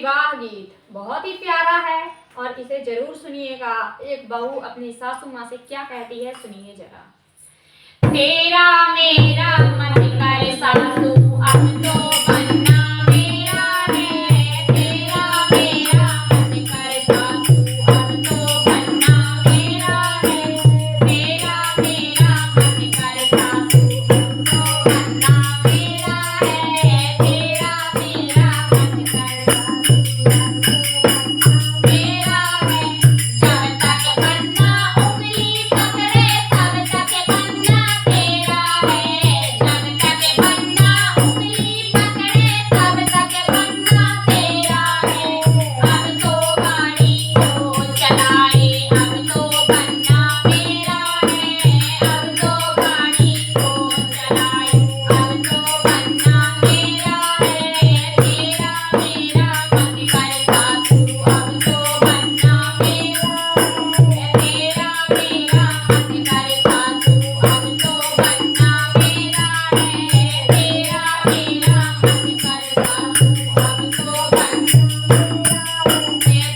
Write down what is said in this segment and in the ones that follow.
विवाह गीत बहुत ही प्यारा है और इसे जरूर सुनिएगा। एक बहू अपनी सासू माँ से क्या कहती है सुनिए जरा। तेरा मेरा मन करे सासू अब तो बनना मेरा है। तेरा मेरा मन करे सासू अब तो बनना मेरा है। तेरा मेरा मन करे सासू अब तो बनना मेरा है। तेरा मेरा मन करे सासू अब तो मेरा है। जब तक बनना उंगली पकड़े तब तक बनना तेरा है। जब तक बनना उंगली पकड़े तब तक बनना तेरा है। अब तो गाड़ी को चलाए अब तो बनना मेरा है। अब तो गाड़ी को चलाए अब तो बनना मेरा है। तेरा मेरा मन करे सासू अब तो बनना मेरा है। तेरा मेरा मन करे सासू अब तो बनना मेरा है। तेरा मेरा मन करे सासू अब तो बनना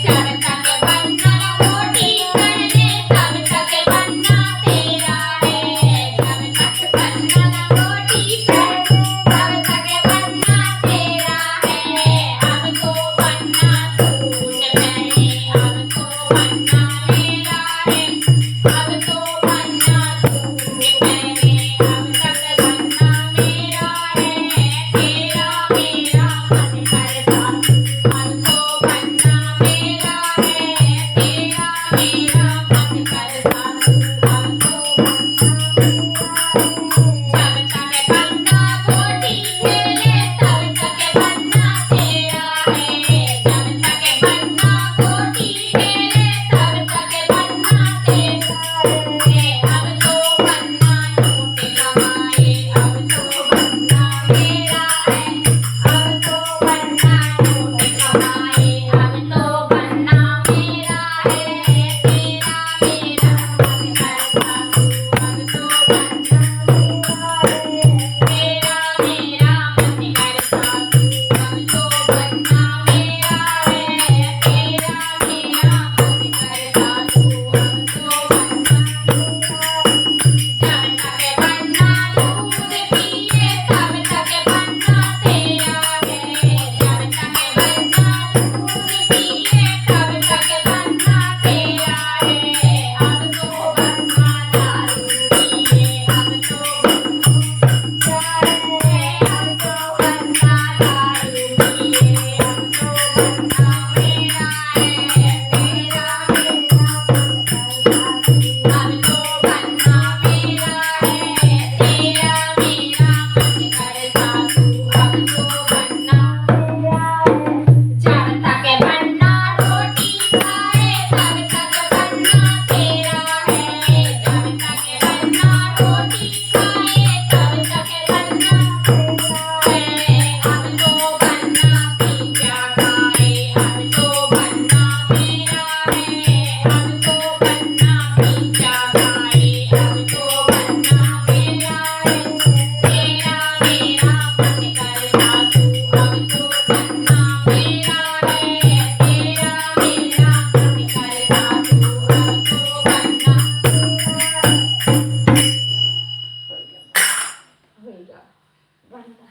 जब तक बनना रोटी करने तब तक बनना तेरा है। जब तक बनना रोटी करने तब तक बनना तेरा है। अब तो बनना सूट पहने अब तो बनना मेरा है। अब तो बनना सूट पहने अब तक बनना मेरा है। तेरा मेरा मन करे सासू अब तो बनना मेरा है। तेरा मेरा मन करे सासू अब तो जब तक बनना गोटी खेले तब तक बनना तेरा है। जब तक बनना गोटी खेले तब तक बनना तेरा है। अब तो बनना नोट कमाए अब तो बनना मेरा है। अब तो बनना नोट कमाए अब तो बनना मेरा है। तेरा मेरा मन करे सासू अब तो बनना तेरा मेरा मन करे सासू अब तो बनना मेरा है। तेरा मेरा मन करे सासू अब तो बनना जब तक बनना दूध पिए तब तक बनना तेरा है। जब तक बनना दूध पिए तब तक बनना तेरा है। अब तो बनना दारू पिए अब तो बनना है। अब तो बनना दारू पिए अब तो बनना मेरा है। तेरा मेरा मन करे सासू अब तो बनना मेरा है। तेरा मेरा मन करे सासू अब तो बनना मेरा है। जब तक बनना रोटी खाए तब तक बनना तेरा है। जब तक बनना रोटी खाए तब तक बनना तेरा है। अब तो बनना पिज्जा खाए अब तो बनना मेरा है। अब तो बनना पिज्जा खाए अब तो बनना मेरा है। तेरा मेरा मन करे सासू अब तो बनना मेरा है। तेरा मेरा मन करे सासू अब तो बनना होएगा बनता